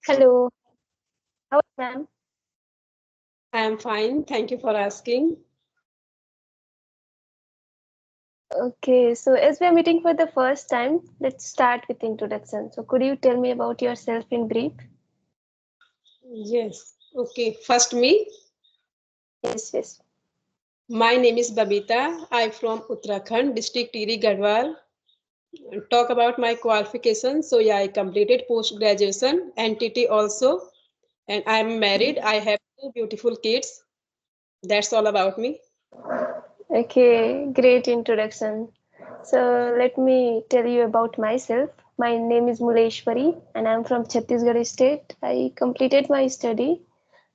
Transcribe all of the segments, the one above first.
Hello, how are you, ma'am? I am fine. Thank you for asking. Okay, so as we are meeting for the first time, let's start with introduction. So could you tell me about yourself in brief? Yes. Okay. First, me. Yes, yes. My name is Babita. I'm from Uttarakhand, district Tiri Garhwal. Talk about my qualifications. So yeah, I completed post graduation, NTT also, and I'm married. I have two beautiful kids. That's all about me. Okay, great introduction. So let me tell you about myself. My name is Muleshwari and I'm from Chhattisgarh state. I completed my study.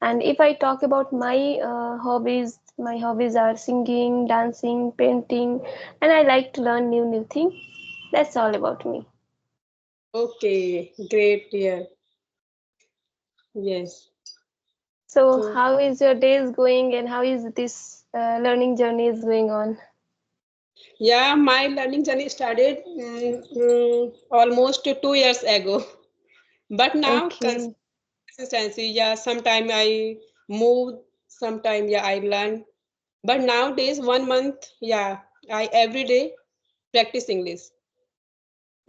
And if I talk about my hobbies are singing, dancing, painting, and I like to learn new things. That's all about me. Okay. Great. Yeah. Yes. So, So how is your days going, and how is this learning journey is going on? yeah, my learning journey started almost 2 years ago. But now Okay, consistency, yeah, sometime I move, sometime yeah, I learn. But nowadays, 1 month, yeah, I every day practice English.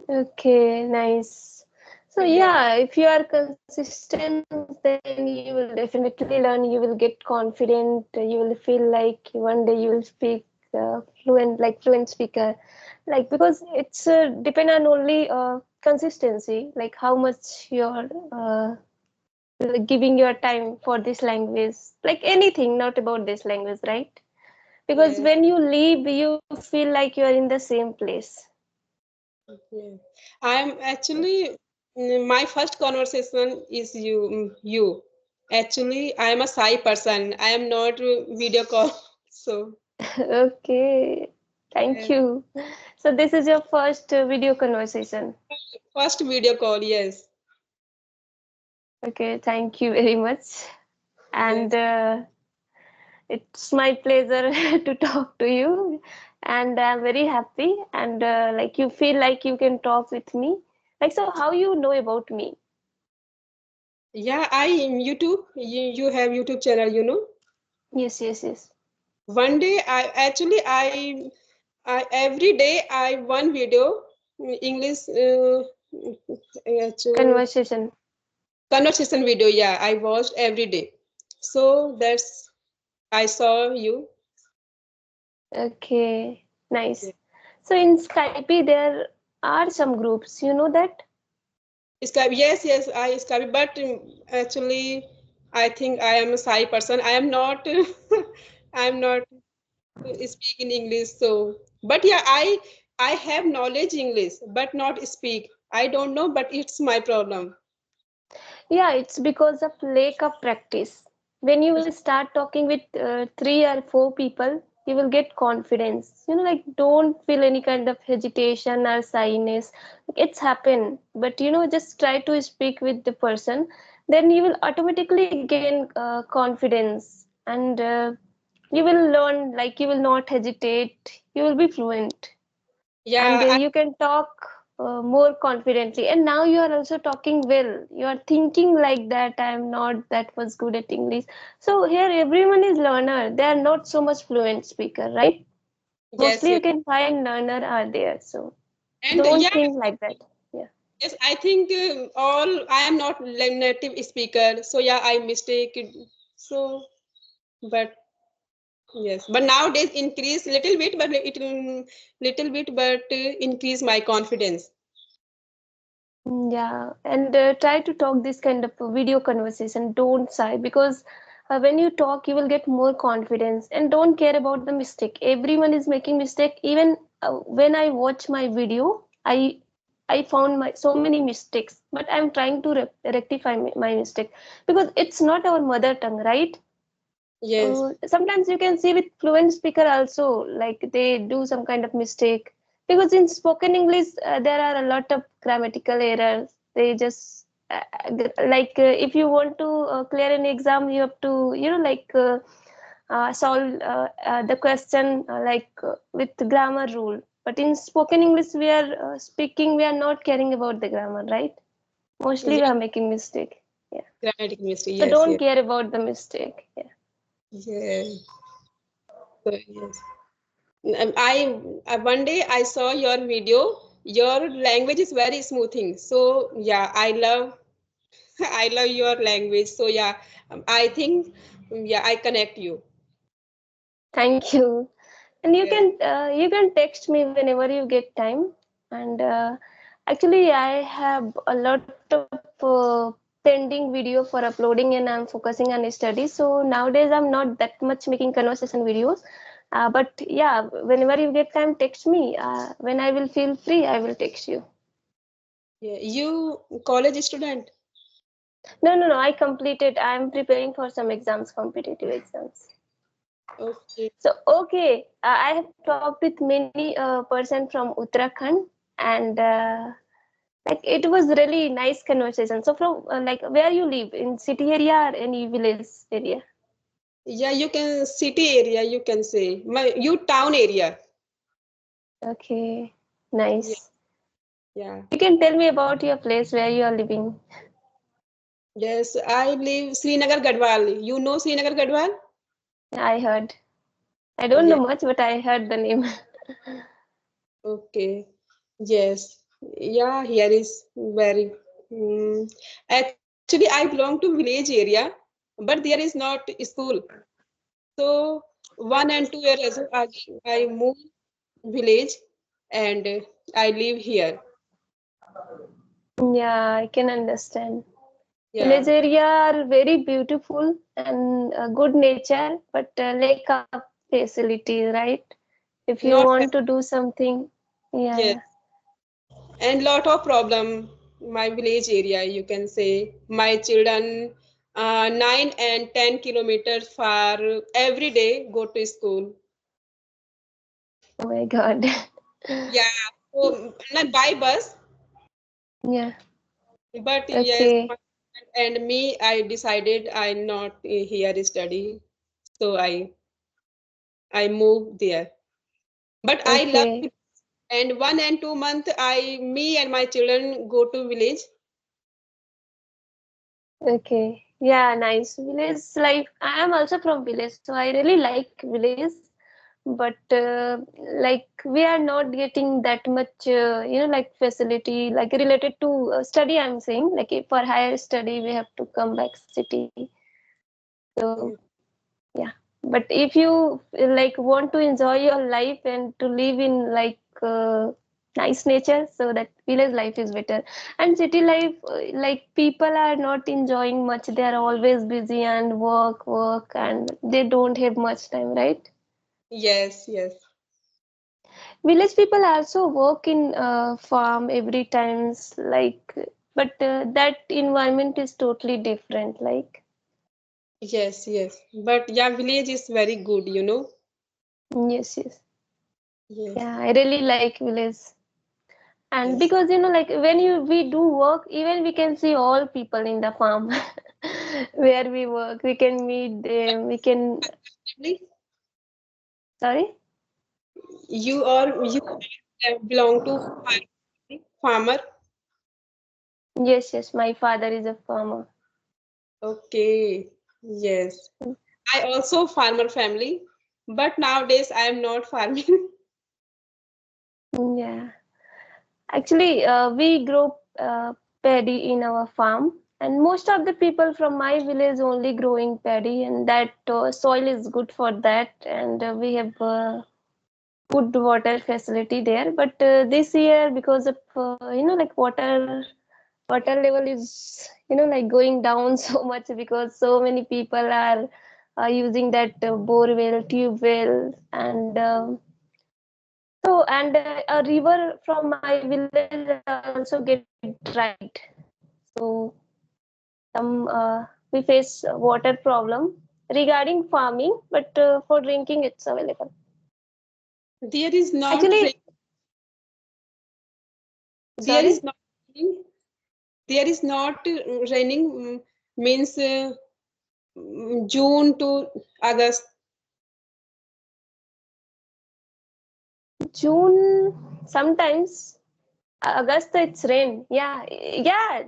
okay, nice. So, Yeah, yeah, if you are consistent, then you will definitely learn. You will get confident. You will feel like one day you will speak fluent speaker. Like because it's depend on only consistency, like how much you're like giving your time for this language, like anything, not about this language, right? Because yes, when you leave you feel like you are in the same place. yeah. I'm actually my first conversation is you. Actually, I am a shy person. I am not video call. So Okay, thank yes. you. So this is your first video conversation. First video call, yes, Okay, thank you very much. And yes. it's my pleasure to talk to you, and I'm very happy. And like you feel like you can talk with me. Like, so how you know about me? Yeah, I in YouTube. You have YouTube channel, you know. Yes, yes, yes. One day, I every day I one video English actually, Conversation. conversation video. Yeah, I watched every day. So that's I saw you. Okay, Yeah. nice. So in Skype, there are some groups, you know that? Skype, yes, yes, I Skype, but actually, I think I am a shy person. I am not. I am not speak in English. So, but yeah, I have knowledge English, but not speak. I don't know, but it's my problem. Yeah, it's because of lack of practice. When you will start talking with three or four people, you will get confidence. You know, like don't feel any kind of hesitation or shyness. Like, it's happened, but you know, just try to speak with the person. Then you will automatically gain confidence, and you will learn. Like you will not hesitate. You will be fluent, and Yeah, you can talk more confidently. And now you are also talking well, you are thinking like that I am not that was good at English. So here everyone is learner, they are not so much fluent speaker, right? yes, Mostly yes, you can find learner are there, so and don't yeah, think like that. Yeah. yes. I think all I am not native speaker, so yeah, I mistake. So, but yes, but nowadays increase little bit, but it little bit, but increase my confidence. Yeah, and try to talk this kind of a video conversation. Don't sigh because when you talk, you will get more confidence and don't care about the mistake. Everyone is making mistake. Even when I watch my video, I found my so many mistakes, but I'm trying to rectify my mistake because it's not our mother tongue, right? Yes, Sometimes you can see with fluent speaker also, like they do some kind of mistake because in spoken English there are a lot of grammatical errors. They just if you want to clear an exam, you have to solve the question with grammar rule. But in spoken English, we are speaking, we are not caring about the grammar, right? Mostly we yes, are making mistake. Yeah. Grammatical mistake. So Yes, don't yes. care about the mistake. Yeah. Yeah. So, yes. One day I saw your video. Your language is very smoothing. So yeah, I love I love your language. So yeah, I think yeah, I connect you. Thank you. And Yeah. you can text me whenever you get time. And actually, I have a lot of pending video for uploading, and I'm focusing on study. So nowadays, I'm not that much making conversation videos. But yeah, whenever you get time, text me. When I will feel free, I will text you. Yeah. You college student? No, no, no. I completed. I'm preparing for some exams, competitive exams. Okay. So okay, I have talked with many person from Uttarakhand, and like it was really nice conversation. So from like where you live, in city area or any village area? Yeah, you can city area, you can say. You town area. Okay, Yeah. nice. Yeah. You can tell me about your place where you are living. Yes, I live Srinagar Gadwal. You know Srinagar Gadwal? I heard. I don't know Yeah. much, but I heard the name. Okay. Yes. Yeah, here is very. Mm, Actually, I belong to village area, but there is not school. So 1 and 2 years ago, I moved village and I live here. Yeah, I can understand. Village Yeah. area are very beautiful and good nature, but lack of facilities, right? If you Not want to do something, yes. yeah. And lot of problem my village area, you can say. My children 9 and 10 kilometers far every day go to school. Oh my God. Yeah, so not by bus, Yeah. but yes, Okay. and me, I decided I not here study, so I moved there. But I love Okay. it. And 1 and 2 month, I me and my children go to village. Okay. Yeah, nice. Village life. I am also from village, so I really like village. But like we are not getting that much, like facility, like related to study. I'm saying, like if for higher study, we have to come back city. So Yeah. yeah, but if you like want to enjoy your life and to live in like nice nature, so that village life is better. And city life, like people are not enjoying much, they are always busy and work, and they don't have much time, right? Yes, yes, Village people also work in farm every times, like, but that environment is totally different, like. yes, yes. But yeah, village is very good, you know. Yes, yes. Yes, Yeah, I really like village. And yes. because like when we do work, even we can see all people in the farm where we work, we can meet them, we can. Family, Sorry. you belong to farmer. Yes, yes, my father is a farmer. Okay, yes. I also farmer family, but nowadays I am not farming. Yeah, actually we grow paddy in our farm, and most of the people from my village only growing paddy, and that soil is good for that, and we have good water facility there. But this year, because of like water level is like going down so much, because so many people are using that bore well, tube well, and so and a river from my village also get dried. So some we face water problem regarding farming, but for drinking it's available. There is not rain. Actually, There sorry. is not raining. There is not raining means June to August. June sometimes. August it's rain. Yeah, yeah.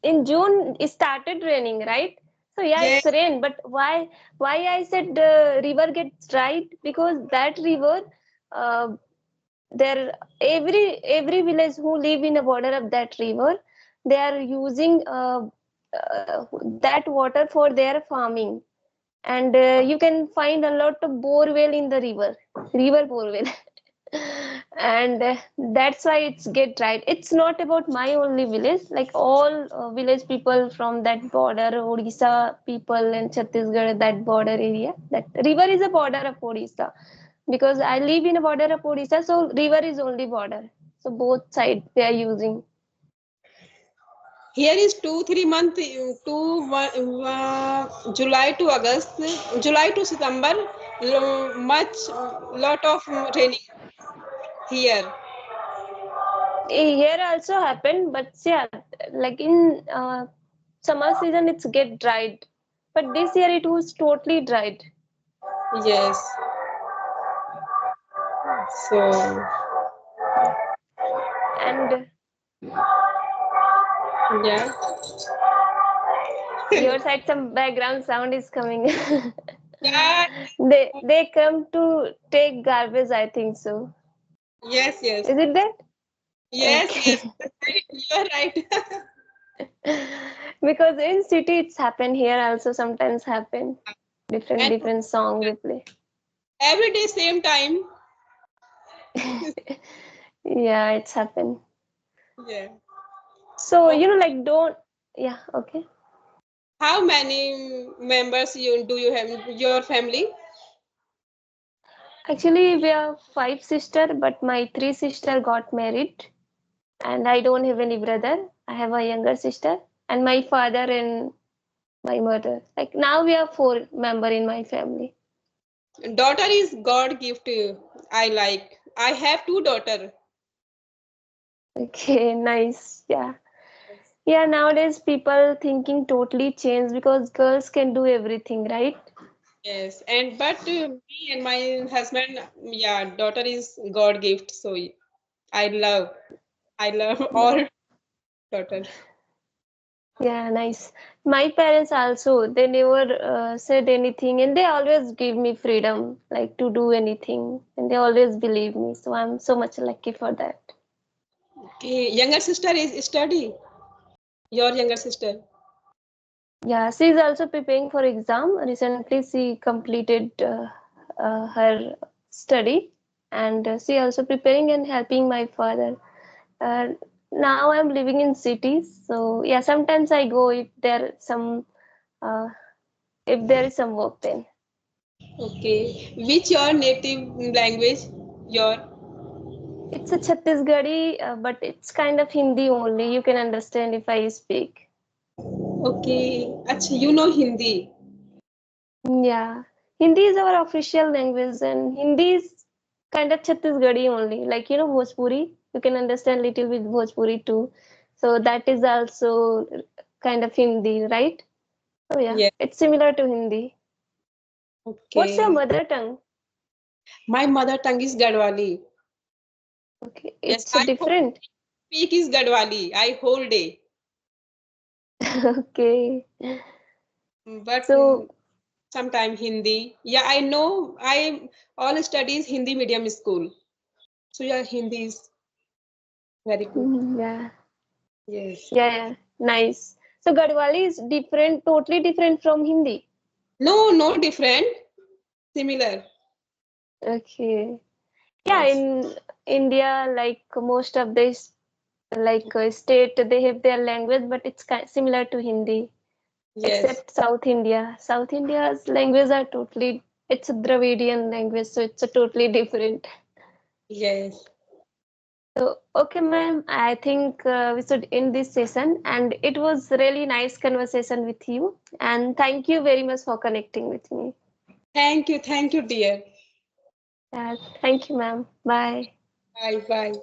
in June it started raining, right? So yeah, Yes. it's rain. But why I said the river gets dried? Because that river, uh, there every village who live in the border of that river, they are using that water for their farming, and you can find a lot of borewell in the river borewell. And that's why it's get dried. It's not about my only village, like all village people from that border, Odisha people and Chhattisgarh, that border area, that river is a border of Odisha, because I live in a border of Odisha, so river is only border, so both sides they are using. Here is 2 3 month, July to August, July to September, much lot of raining here. Here also happened, but yeah, like in summer season it's get dried, but this year it was totally dried. Yes. So And yeah. your side some background sound is coming. Yeah. They come to take garbage, I think so. Yes, yes. Is it that? Yes, yes. Okay. Right. You are right. Because in city it's happen, here also sometimes happen. Different And different song they play. every day same time. Yeah, it's happened. Yeah. So Okay. like don't. Yeah, okay. How many members you have in your family? Actually, we are five sister, but my three sister got married, and I don't have any brother. I have a younger sister, and my father and my mother. Like now we are four member in my family. Daughter is God gift. I like. I have two daughter. Okay, nice. Yeah. Yeah, nowadays people thinking totally changed because girls can do everything, right? Yes, and but me and my husband, yeah, daughter is God gift. So I love, I love Yeah. all daughters. Yeah, nice. My parents also, they never said anything, and they always give me freedom, like to do anything, and they always believe me. So I'm so much lucky for that. Okay, younger sister is study. Your younger sister. Yeah, she is also preparing for exam. Recently, she completed her study, and she also preparing and helping my father. Uh, Now I'm living in cities, so yeah, sometimes I go uh, if there is some work then. Okay, which your native language? Your It's a Chhattisgarhi, but it's kind of Hindi only. You can understand if I speak. okay. Achha, you know Hindi. Yeah, Hindi is our official language, and Hindi is kind of Chhattisgarhi only. Like Bhojpuri, you can understand little bit Bhojpuri too. So that is also kind of Hindi, right? Oh yeah, Yes. it's similar to Hindi. What's your Okay. mother tongue? My mother tongue is Gadwali. Okay, Yes, it's I whole different. speak is Gadwali. I whole day. Okay, But so sometime Hindi. Yeah, I know. I all studies Hindi medium school. So yeah, Hindi is very good. yeah, Yes. yeah, nice. So Gadwali is different, totally different from Hindi. No, no different. Similar. Okay. Yeah, Yes. in India, like most of this, like state, they have their language, but it's similar to Hindi, Yes. except South India. South India's language are totally, it's a Dravidian language, so it's a totally different. Yes. So, okay, ma'am, I think we should end this session, and it was really nice conversation with you. And thank you very much for connecting with me. Thank you, dear. Thank you, ma'am. Bye. Bye, bye.